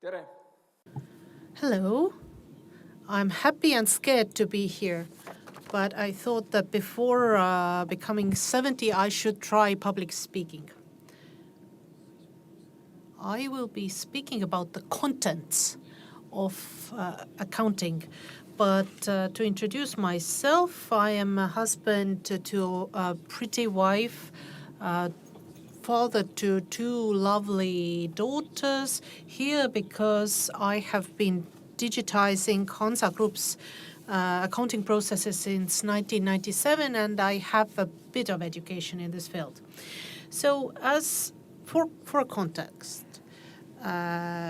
Tere! Hello. I'm happy and scared to be here, but I thought that before becoming 70, I should try public speaking. I will be speaking about the contents of accounting, but to introduce myself, I am a husband to a pretty wife, father to two lovely daughters, here because I have been digitizing Hansa Group's accounting processes since 1997, and I have a bit of education in this field. So as for context,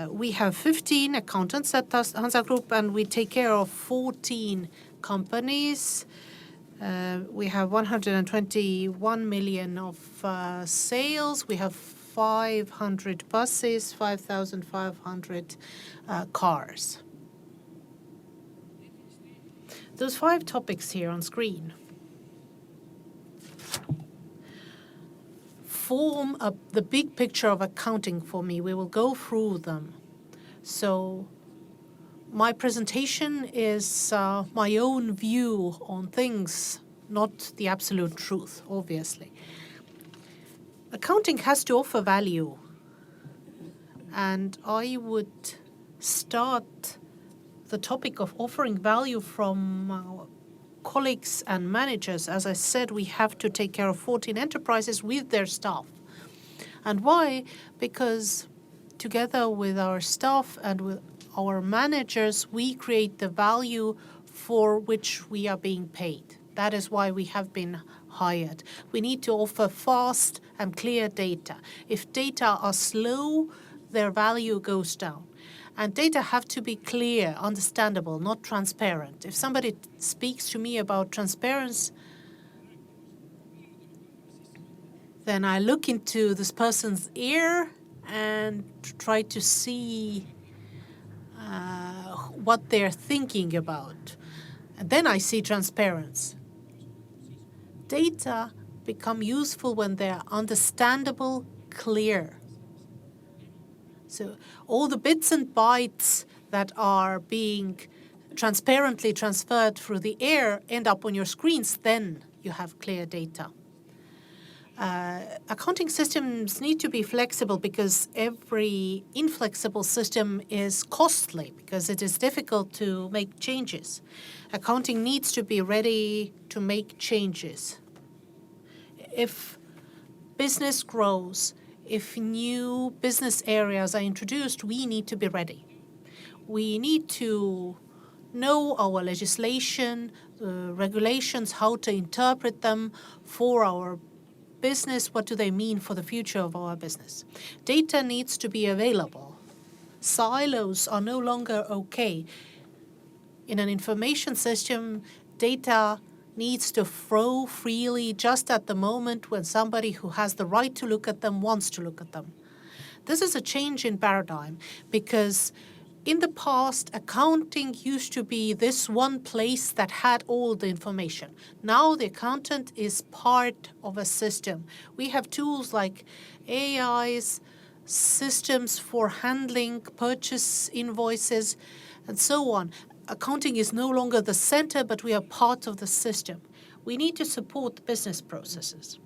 we have 15 accountants at Hansa Group, and we take care of 14 companies. We have 121 million of sales. We have 500 buses, 5,500 cars. Those 5 topics here on screen form the big picture of accounting for me. We will go through them. So my presentation is my own view on things, not the absolute truth, obviously. Accounting has to offer value, and I would start the topic of offering value from colleagues and managers. As I said, we have to take care of 14 enterprises with their staff. And why? Because together with our staff and with our managers, we create the value for which we are being paid. That is why we have been hired. We need to offer fast and clear data. If data are slow, their value goes down. And data have to be clear, understandable, not transparent. If somebody speaks to me about transparency, then I look into this person's ear and try to see what they're thinking about. And then I see transparency. Data become useful when they're understandable, clear. So all the bits and bytes that are being transparently transferred through the air end up on your screens, then you have clear data. Accounting systems need to be flexible because every inflexible system is costly because it is difficult to make changes. Accounting needs to be ready to make changes. If business grows, if new business areas are introduced, we need to be ready. We need to know our legislation, regulations, how to interpret them for our business, what do they mean for the future of our business. Data needs to be available. Silos are no longer okay. In an information system, data needs to flow freely just at the moment when somebody who has the right to look at them wants to look at them. This is a change in paradigm because in the past, accounting used to be this one place that had all the information. Now the accountant is part of a system. We have tools like AIs, systems for handling purchase invoices, and so on. Accounting is no longer the center, but we are part of the system. We need to support the business processes.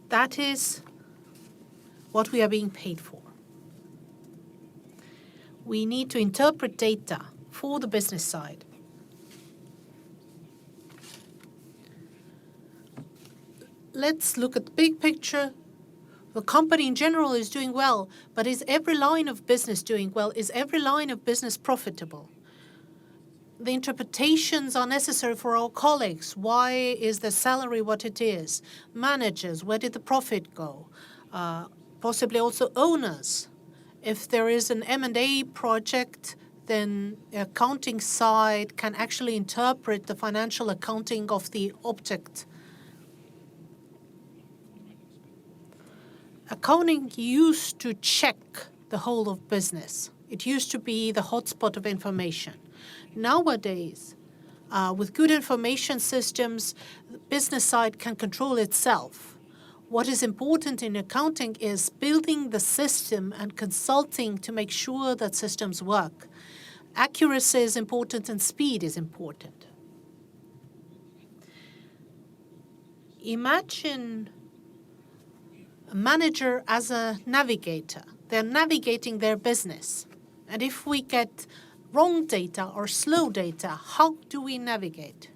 That is what we are being paid for. We need to interpret data for the business side. Let's look at the big picture. The company in general is doing well, but is every line of business doing well? Is every line of business profitable? The interpretations are necessary for our colleagues. Why is the salary what it is? Managers, where did the profit go? Possibly also owners. If there is an M&A project, then the accounting side can actually interpret the financial accounting of the object. Accounting used to check the whole of business. It used to be the hotspot of information. Nowadays, with good information systems, the business side can control itself. What is important in accounting is building the system and consulting to make sure that systems work. Accuracy is important and speed is important. Imagine a manager as a navigator. They're navigating their business. And if we get wrong data or slow data, how do we navigate?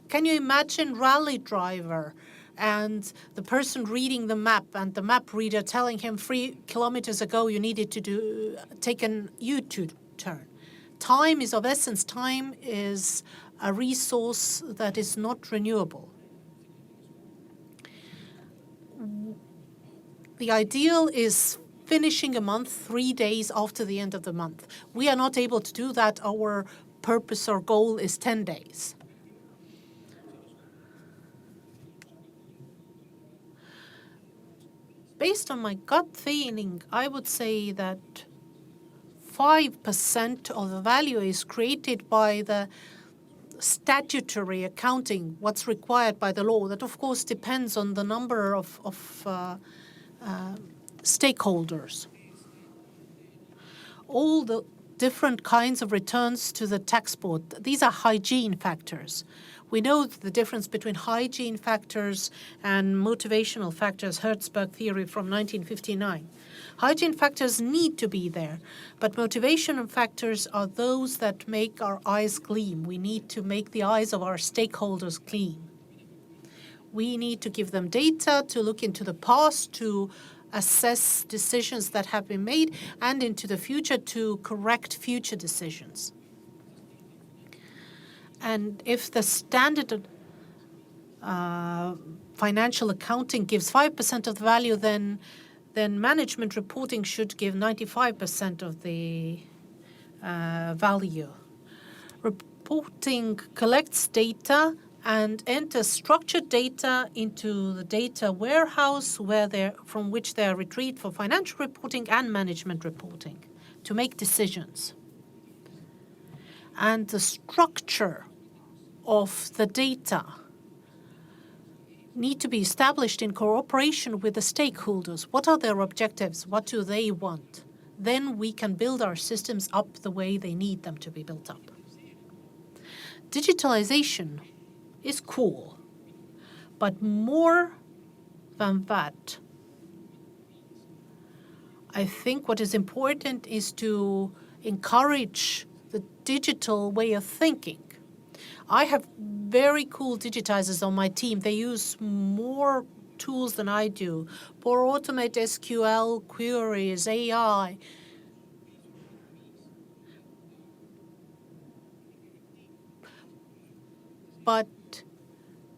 Can you imagine rally driver and the person reading the map and the map reader telling him 3 kilometers ago you needed to take an U-turn? Time is of essence. Time is a resource that is not renewable. The ideal is finishing a month 3 days after the end of the month. We are not able to do that. Our purpose or goal is 10 days. Based on my gut feeling, I would say that 5% of the value is created by the statutory accounting, what's required by the law. That, of course, depends on the number of stakeholders. All the different kinds of returns to the tax board, these are hygiene factors. We know the difference between hygiene factors and motivational factors, Herzberg theory from 1959. Hygiene factors need to be there, but motivational factors are those that make our eyes gleam. We need to make the eyes of our stakeholders gleam. We need to give them data to look into the past, to assess decisions that have been made, and into the future to correct future decisions. And if the standard financial accounting gives 5% of the value, then management reporting should give 95% of the value. Reporting collects data and enters structured data into the data warehouse from which they are retrieved for financial reporting and management reporting to make decisions. And the structure of the data need to be established in cooperation with the stakeholders. What are their objectives? What do they want? Then we can build our systems up the way they need them to be built up. Digitalization is cool, but more than that, I think what is important is to encourage the digital way of thinking. I have very cool digitizers on my team. They use more tools than I do. For automate SQL queries, AI. But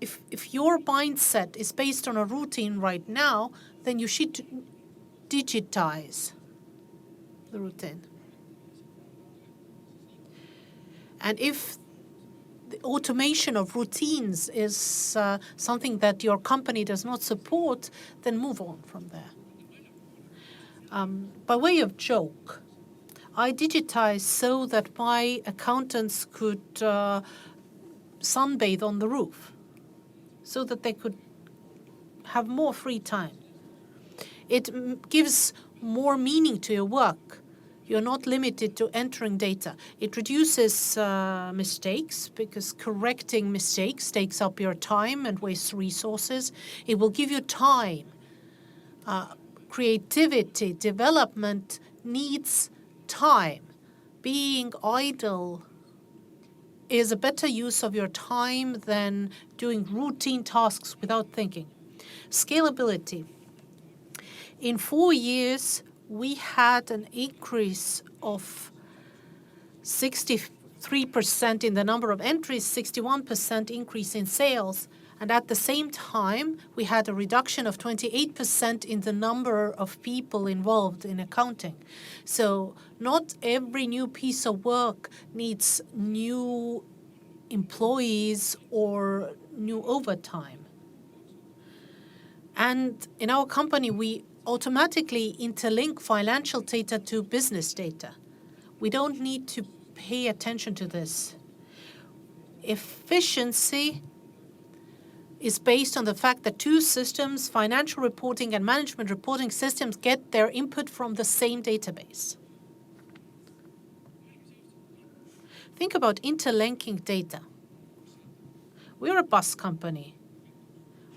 if your mindset is based on a routine right now, then you should digitize the routine. And if the automation of routines is something that your company does not support, then move on from there. By way of joke, I digitized so that my accountants could sunbathe on the roof, so that they could have more free time. It gives more meaning to your work. You're not limited to entering data. It reduces mistakes because correcting mistakes takes up your time and wastes resources. It will give you time. Creativity, development needs time. Being idle is a better use of your time than doing routine tasks without thinking. Scalability. In 4 years, we had an increase of 63% in the number of entries, 61% increase in sales. And at the same time, we had a reduction of 28% in the number of people involved in accounting. So not every new piece of work needs new employees or new overtime. And in our company, we automatically interlink financial data to business data. We don't need to pay attention to this. Efficiency is based on the fact that two systems, financial reporting and management reporting systems, get their input from the same database. Think about interlinking data. We're a bus company.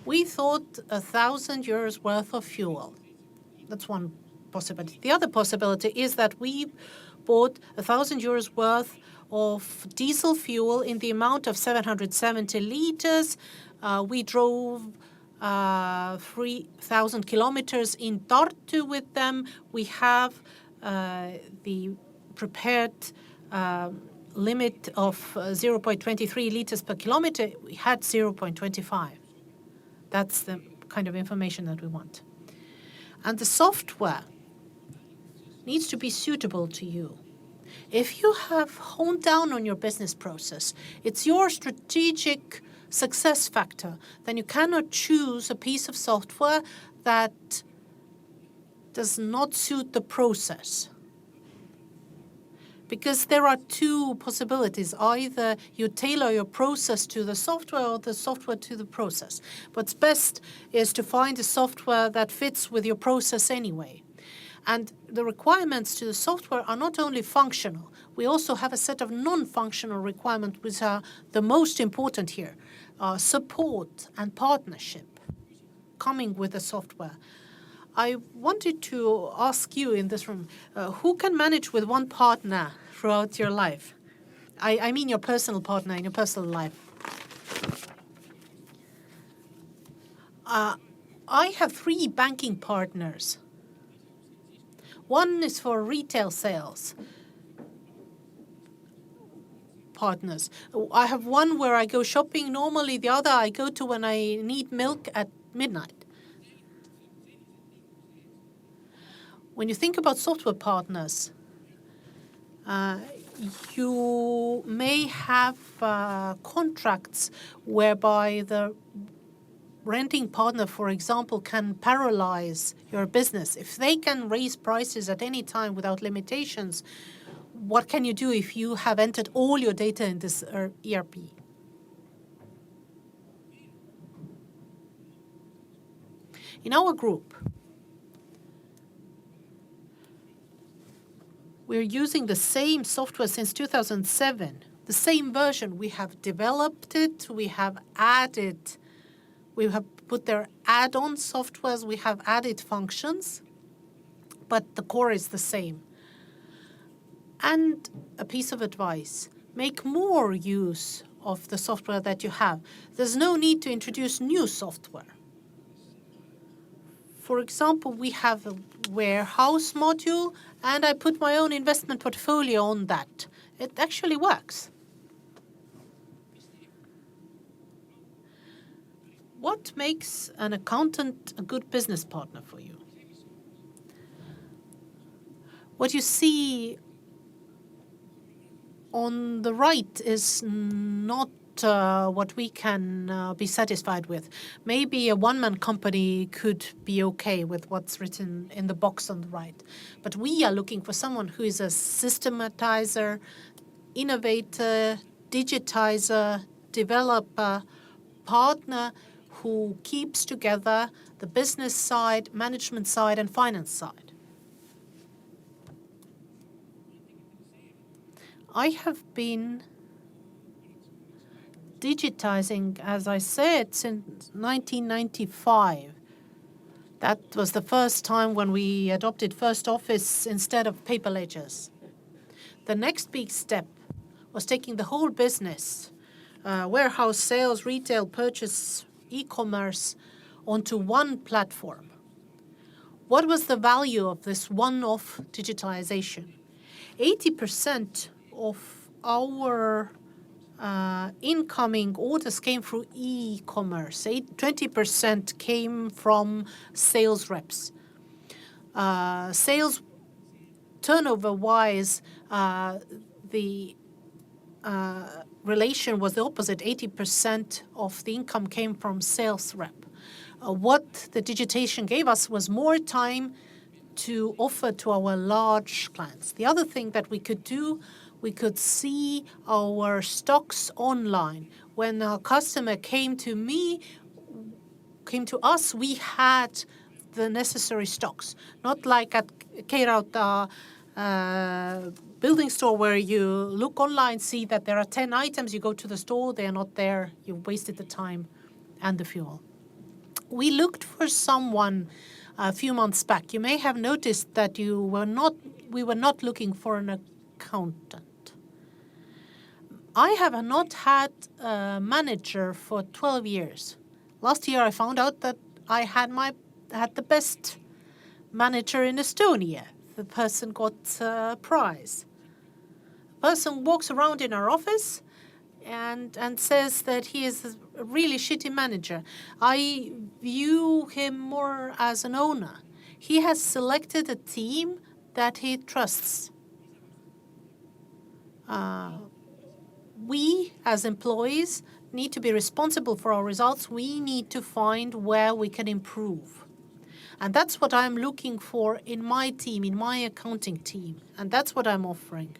We thought 1,000 euros worth of fuel. That's one possibility. The other possibility is that we bought 1,000 euros worth of diesel fuel in the amount of 770 liters. We drove 3,000 kilometers in Tartu with them. We have the prepared limit of 0.23 liters per kilometer. We had 0.25. That's the kind of information that we want. And the software needs to be suitable to you. If you have honed down on your business process, it's your strategic success factor, then you cannot choose a piece of software that does not suit the process. Because there are two possibilities. Either you tailor your process to the software or the software to the process. What's best is to find a software that fits with your process anyway. And the requirements to the software are not only functional. We also have a set of non-functional requirements which are the most important here. Support and partnership coming with the software. I wanted to ask you in this room, who can manage with one partner throughout your life? I mean your personal partner in your personal life. I have 3 banking partners. One is for retail sales partners. I have one where I go shopping normally. The other I go to when I need milk at midnight. When you think about software partners, you may have contracts whereby the renting partner, for example, can paralyze your business. If they can raise prices at any time without limitations, what can you do if you have entered all your data in this ERP? In our group, we're using the same software since 2007, the same version. We have developed it, we have put their add-on softwares, we have added functions, but the core is the same. And a piece of advice, make more use of the software that you have. There's no need to introduce new software. For example, we have a warehouse module, and I put my own investment portfolio on that. It actually works. What makes an accountant a good business partner for you? What you see on the right is not what we can be satisfied with. Maybe a one-man company could be okay with what's written in the box on the right. But we are looking for someone who is a systematizer, innovator, digitizer, developer, partner who keeps together the business side, management side, and finance side. I have been digitizing, as I said, since 1995. That was the first time when we adopted First Office instead of paper ledgers. The next big step was taking the whole business, warehouse, sales, retail, purchase, e-commerce, onto one platform. What was the value of this one-off digitalization? 80% of our incoming orders came through e-commerce. 20% came from sales reps. Sales turnover-wise, the relation was the opposite. 80% of the income came from sales rep. What the digitization gave us was more time to offer to our large clients. The other thing that we could do, we could see our stocks online. When a customer came to me, came to us, we had the necessary stocks, not like at Keirauta building store where you look online, see that there are 10 items, you go to the store, they are not there, you've wasted the time and the fuel. We looked for someone a few months back. You may have noticed that we were not looking for an accountant. I have not had a manager for 12 years. Last year I found out that I had the best manager in Estonia. The person got a prize. The person walks around in our office and says that he is a really shitty manager. I view him more as an owner. He has selected a team that he trusts. We, as employees, need to be responsible for our results. We need to find where we can improve. And that's what I'm looking for in my team, in my accounting team. And that's what I'm offering.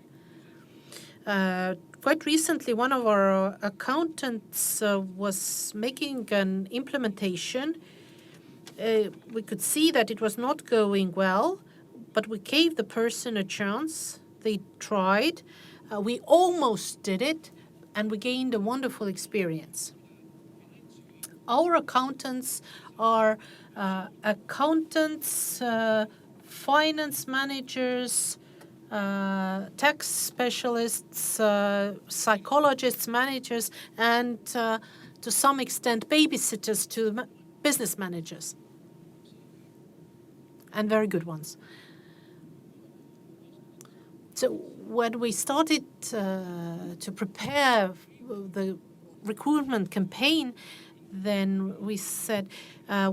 Quite recently, one of our accountants was making an implementation. We could see that it was not going well, but we gave the person a chance. They tried. We almost did it, and we gained a wonderful experience. Our accountants are accountants, finance managers, tax specialists, psychologists, managers, and to some extent babysitters to business managers. And very good ones. So when we started to prepare the recruitment campaign, then we said,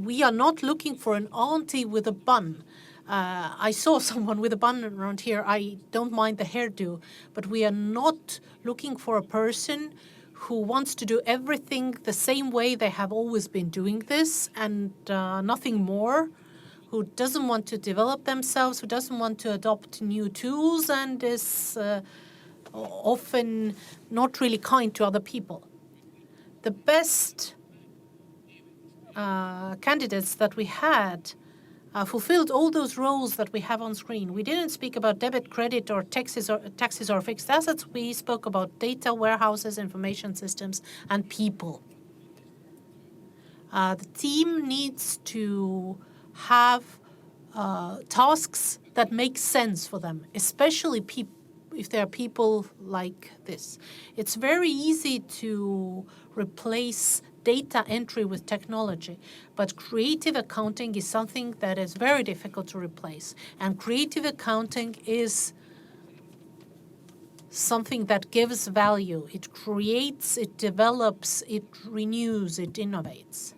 we are not looking for an auntie with a bun. I saw someone with a bun around here. I don't mind the hairdo, but we are not looking for a person who wants to do everything the same way they have always been doing this and nothing more, who doesn't want to develop themselves, who doesn't want to adopt new tools, and is often not really kind to other people. The best candidates that we had fulfilled all those roles that we have on screen. We didn't speak about debit, credit, or taxes or fixed assets. We spoke about data, warehouses, information systems, and people. The team needs to have tasks that make sense for them, especially if there are people like this. It's very easy to replace data entry with technology, but creative accounting is something that is very difficult to replace. And creative accounting is something that gives value. It creates, it develops, it renews, it innovates.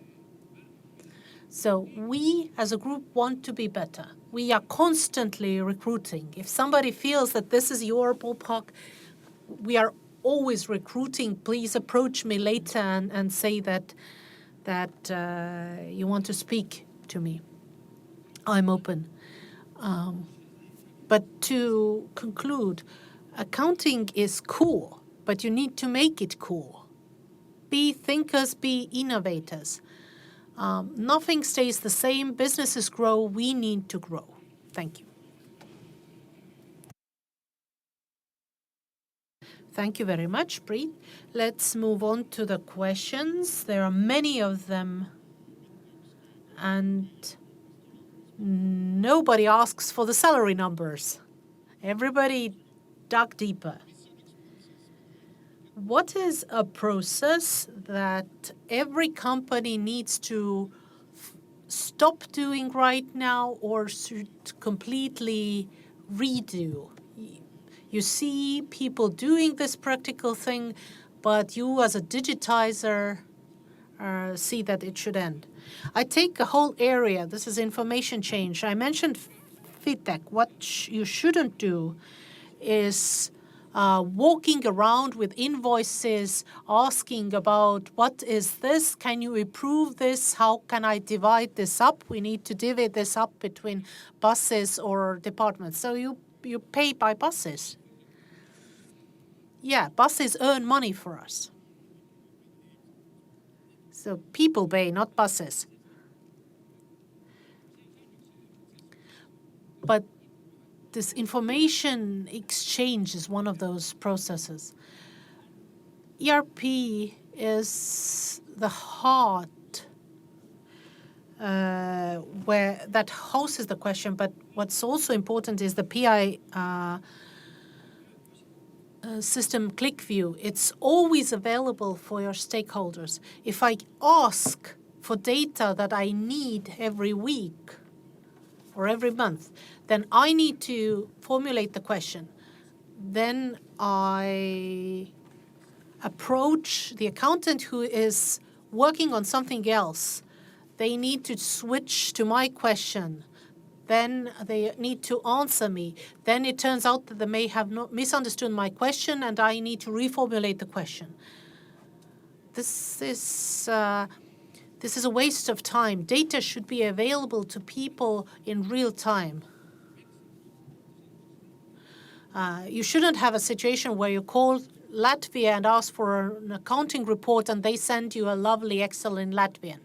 So we as a group want to be better. We are constantly recruiting. If somebody feels that this is your ballpark, we are always recruiting. Please approach me later and say that you want to speak to me. I'm open. But to conclude, accounting is cool, but you need to make it cool. Be thinkers, be innovators. Nothing stays the same. Businesses grow. We need to grow. Thank you. Thank you very much, Priit. Let's move on to the questions. There are many of them, and nobody asks for the salary numbers. Everybody dug deeper. What is a process that every company needs to stop doing right now or should completely redo? You see people doing this practical thing, but you as a digitizer see that it should end. I take a whole area. This is information change. I mentioned feedback. What you shouldn't do is walking around with invoices, asking about what is this? Can you improve this? How can I divide this up? We need to divide this up between buses or departments. So you pay by buses. Yeah, buses earn money for us. So people pay, not buses. But this information exchange is one of those processes. ERP is the heart where that houses the question, but what's also important is the PI system ClickView. It's always available for your stakeholders. If I ask for data that I need every week or every month, then I need to formulate the question. Then I approach the accountant who is working on something else. They need to switch to my question. Then they need to answer me. Then it turns out that they may have misunderstood my question, and I need to reformulate the question. This is a waste of time. Data should be available to people in real time. You shouldn't have a situation where you call Latvia and ask for an accounting report, and they send you a lovely Excel in Latvian.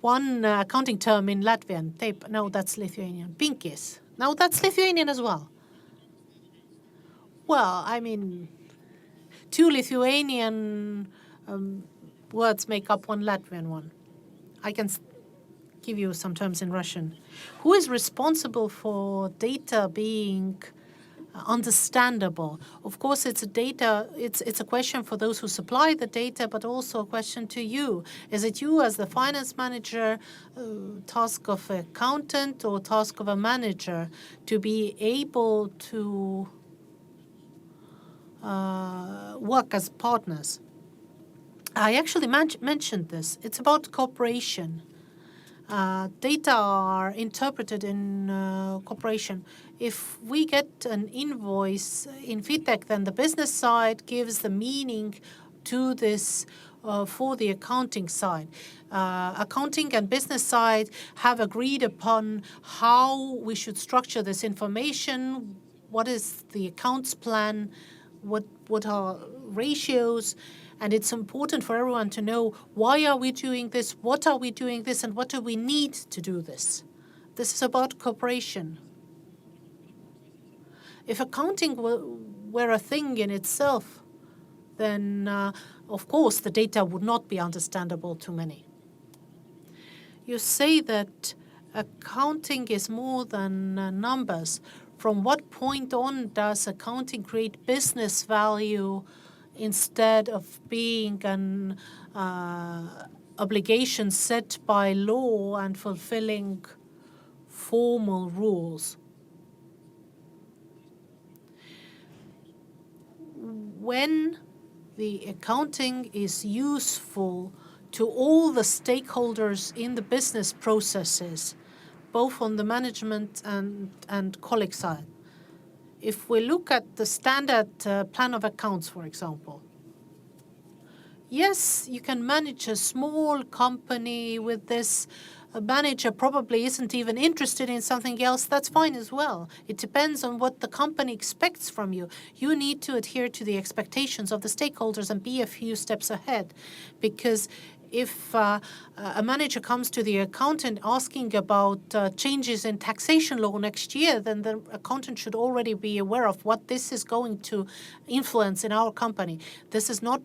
One accounting term in Latvian, tape, no, that's Lithuanian. Pinkis, no, that's Lithuanian as well. Well, I mean, two Lithuanian words make up one Latvian one. I can give you some terms in Russian. Who is responsible for data being understandable? Of course, it's a question for those who supply the data, but also a question to you. Is it you as the finance manager, task of an accountant or task of a manager to be able to work as partners? I actually mentioned this. It's about cooperation. Data are interpreted in cooperation. If we get an invoice in FinTech, then the business side gives the meaning to this for the accounting side. Accounting and business side have agreed upon how we should structure this information, what is the accounts plan, what are ratios. And it's important for everyone to know, why are we doing this, what are we doing this, and what do we need to do this? This is about cooperation. If accounting were a thing in itself, then, of course, the data would not be understandable to many. You say that accounting is more than numbers. From what point on does accounting create business value instead of being an obligation set by law and fulfilling formal rules? When the accounting is useful to all the stakeholders in the business processes, both on the management and colleague side. If we look at the standard plan of accounts, for example, yes, you can manage a small company with this. A manager probably isn't even interested in something else. That's fine as well. It depends on what the company expects from you. You need to adhere to the expectations of the stakeholders and be a few steps ahead. Because if a manager comes to the accountant asking about changes in taxation law next year, then the accountant should already be aware of what this is going to influence in our company. This is not.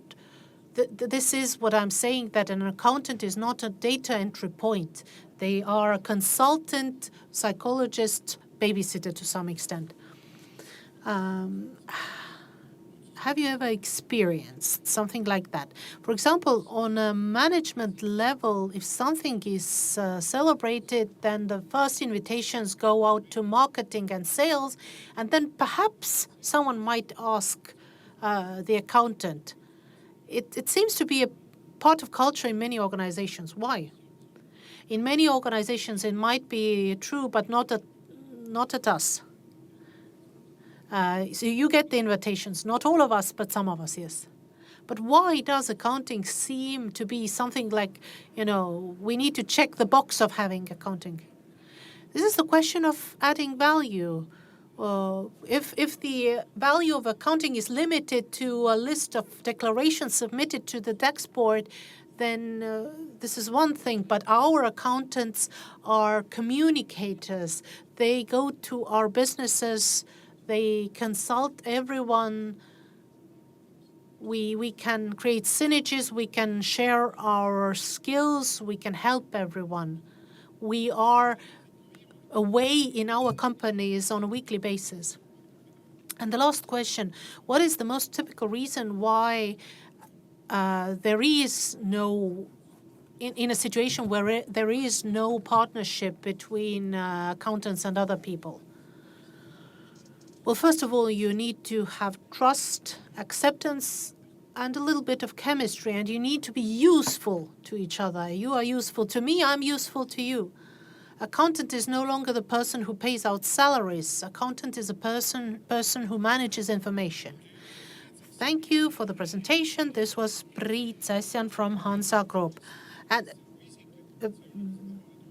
This is what I'm saying, that an accountant is not a data entry point. They are a consultant, psychologist, babysitter to some extent. Have you ever experienced something like that? For example, on a management level, if something is celebrated, then the first invitations go out to marketing and sales, and then perhaps someone might ask the accountant. It seems to be a part of culture in many organizations. Why? In many organizations, it might be true, but not at us. So you get the invitations, not all of us, but some of us, yes. But why does accounting seem to be something like, we need to check the box of having accounting? This is the question of adding value. If the value of accounting is limited to a list of declarations submitted to the tax board, then this is one thing. But our accountants are communicators. They go to our businesses. They consult everyone. We can create synergies. We can share our skills. We can help everyone. We are away in our companies on a weekly basis. And the last question, what is the most typical reason why there is no, in a situation where there is no partnership between accountants and other people? Well, first of all, you need to have trust, acceptance, and a little bit of chemistry, and you need to be useful to each other. You are useful to me, I'm useful to you. Accountant is no longer the person who pays out salaries. Accountant is a person who manages information. Thank you for the presentation. This was Priit Sassian from Hansa Group. And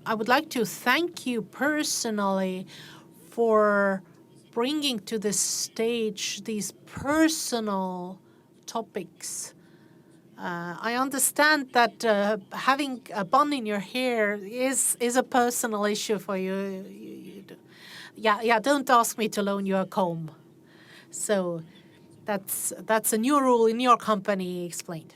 I would like to thank you personally for bringing to this stage these personal topics. I understand that having a bun in your hair is a personal issue for you. Don't ask me to loan you a comb. So that's a new rule in your company explained.